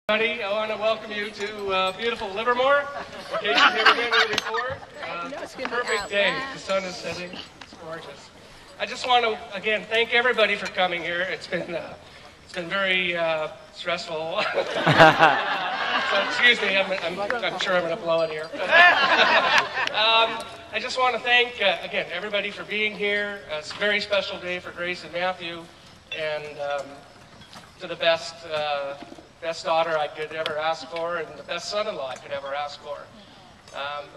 Everybody, I want to welcome you to beautiful Livermore. In case you've never been here before, it's a perfect day. The sun is setting. It's gorgeous. I just want to again thank everybody for coming here. It's been very stressful. So excuse me. I'm sure I'm going to blow it here. I just want to thank again everybody for being here. It's a very special day for Grace and Matthew, and to the best daughter I could ever ask for, and the best son-in-law I could ever ask for.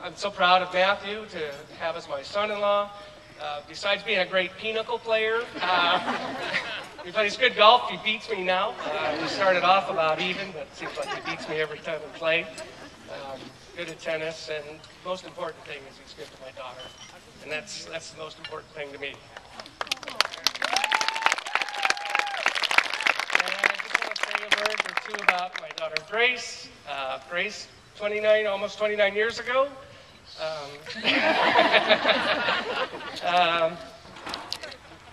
I'm so proud of Matthew to have as my son-in-law. Besides being a great pinochle player, he plays good golf. He beats me now. We started off about even, but it seems like he beats me every time we play. Good at tennis, and most important thing is he's good to my daughter, and that's the most important thing to me. About my daughter Grace. Grace, 29, almost 29 years ago.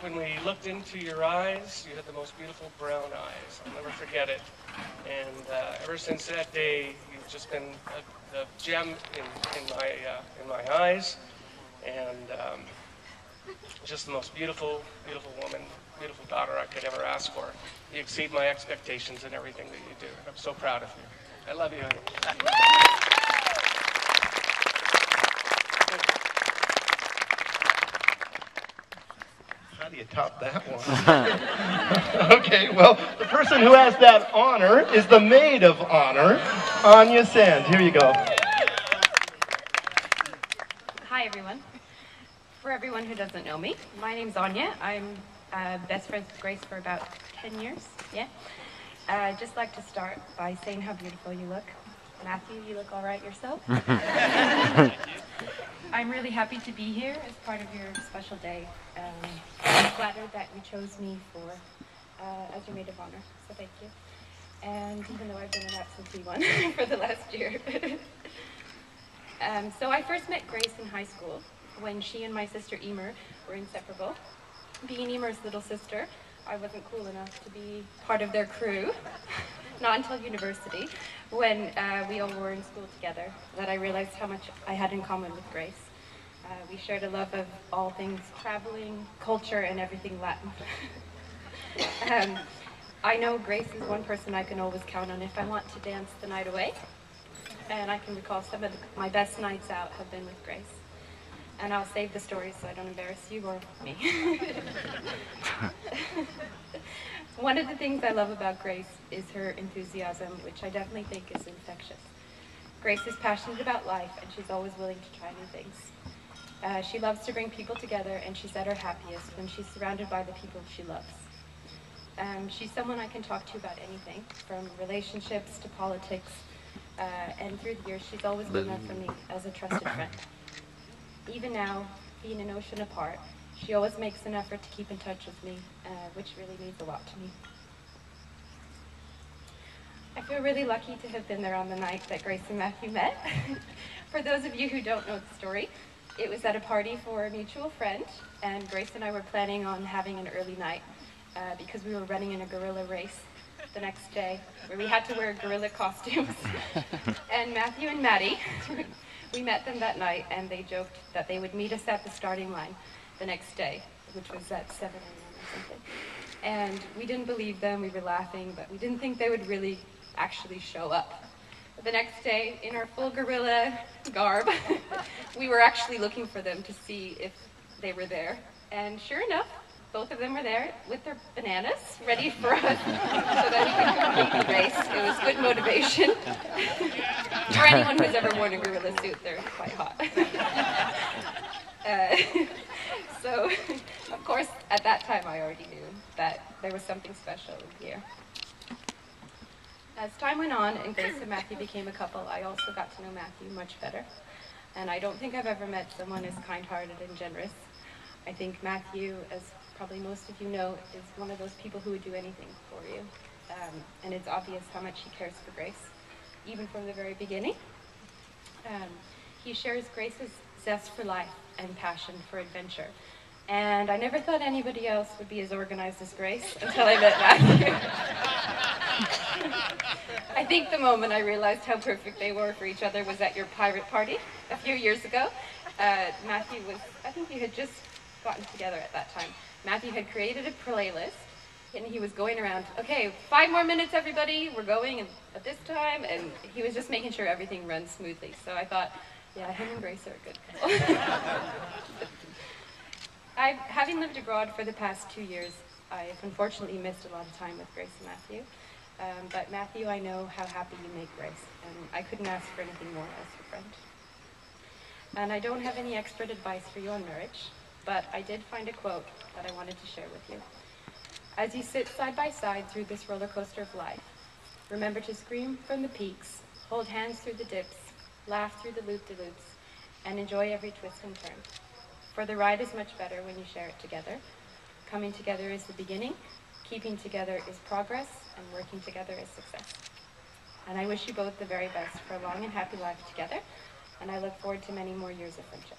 When we looked into your eyes, you had the most beautiful brown eyes. I'll never forget it. And ever since that day, you've just been a gem in my eyes, and just the most beautiful, beautiful woman, beautiful daughter I could ever ask for. You exceed my expectations in everything that you do. I'm so proud of you. I love you, honey. How do you top that one? Okay, well, the person who has that honor is the maid of honor, Anya Sand. Here you go. Hi, everyone. For everyone who doesn't know me, my name's Anya. I'm best friends with Grace for about 10 years, yeah. I'd just like to start by saying how beautiful you look. Matthew, you look all right yourself. I'm really happy to be here as part of your special day. I'm flattered that you chose me as your maid of honor, so thank you. And even though I've been an absentee one for the last year. So I first met Grace in high school when she and my sister Emer were inseparable. Being Emer's little sister, I wasn't cool enough to be part of their crew, not until university, when we all were in school together, that I realized how much I had in common with Grace. We shared a love of all things traveling, culture, and everything Latin. I know Grace is one person I can always count on if I want to dance the night away, and I can recall some of my best nights out have been with Grace. And I'll save the stories so I don't embarrass you or me. One of the things I love about Grace is her enthusiasm, which I definitely think is infectious. Grace is passionate about life, and she's always willing to try new things. She loves to bring people together, and she's at her happiest when she's surrounded by the people she loves. She's someone I can talk to about anything, from relationships to politics, and through the years, she's always been there for me as a trusted friend. Even now, being an ocean apart, she always makes an effort to keep in touch with me, which really means a lot to me. I feel really lucky to have been there on the night that Grace and Matthew met. For those of you who don't know the story, it was at a party for a mutual friend, and Grace and I were planning on having an early night because we were running in a gorilla race the next day where we had to wear gorilla costumes. And Matthew and Maddie, we met them that night, and they joked that they would meet us at the starting line the next day, which was at 7 a.m. or something. And we didn't believe them, we were laughing, but we didn't think they would really actually show up. But the next day, in our full gorilla garb, we were actually looking for them to see if they were there. And sure enough, both of them were there with their bananas, ready for us so that we could complete the race. It was good motivation. For anyone who's ever worn a gorilla suit, they're quite hot. So, of course, at that time I already knew that there was something special here. As time went on and Grace and Matthew became a couple, I also got to know Matthew much better. And I don't think I've ever met someone as kind-hearted and generous. I think Matthew, as probably most of you know, is one of those people who would do anything for you. And it's obvious how much he cares for Grace, even from the very beginning. He shares Grace's zest for life and passion for adventure. And I never thought anybody else would be as organized as Grace until I met Matthew. I think the moment I realized how perfect they were for each other was at your pirate party a few years ago. Matthew was, I think you had just gotten together at that time. Matthew had created a playlist, and he was going around, okay, 5 more minutes everybody, we're going at this time, and he was just making sure everything runs smoothly. So I thought, yeah, him and Grace are a good couple. Having lived abroad for the past 2 years, I've unfortunately missed a lot of time with Grace and Matthew. But Matthew, I know how happy you make Grace, and I couldn't ask for anything more as your friend. And I don't have any expert advice for you on marriage, but I did find a quote that I wanted to share with you. As you sit side by side through this roller coaster of life, remember to scream from the peaks, hold hands through the dips, laugh through the loop-de-loops, and enjoy every twist and turn. For the ride is much better when you share it together. Coming together is the beginning, keeping together is progress, and working together is success. And I wish you both the very best for a long and happy life together, and I look forward to many more years of friendship.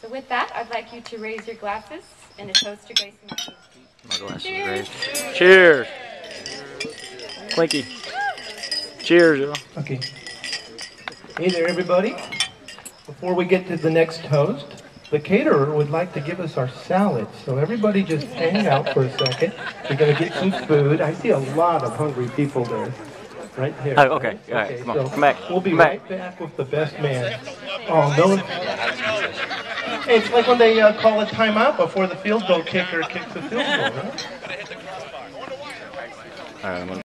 So with that, I'd like you to raise your glasses in a toast to Grace and Matthew. My glasses Cheers. raised. Cheers! Clinky. Cheers, y'all. Okay. Hey there, everybody. Before we get to the next toast, the caterer would like to give us our salad. So everybody just hang out for a second. We're going to get some food. I see a lot of hungry people there. Right there. Oh, okay. All right, come on. So Come back. We'll be Come back. right back with the best man. Oh, no. Hey, it's like when they call a timeout before the field goal kicker kicks the field goal, right? All right, I'm gonna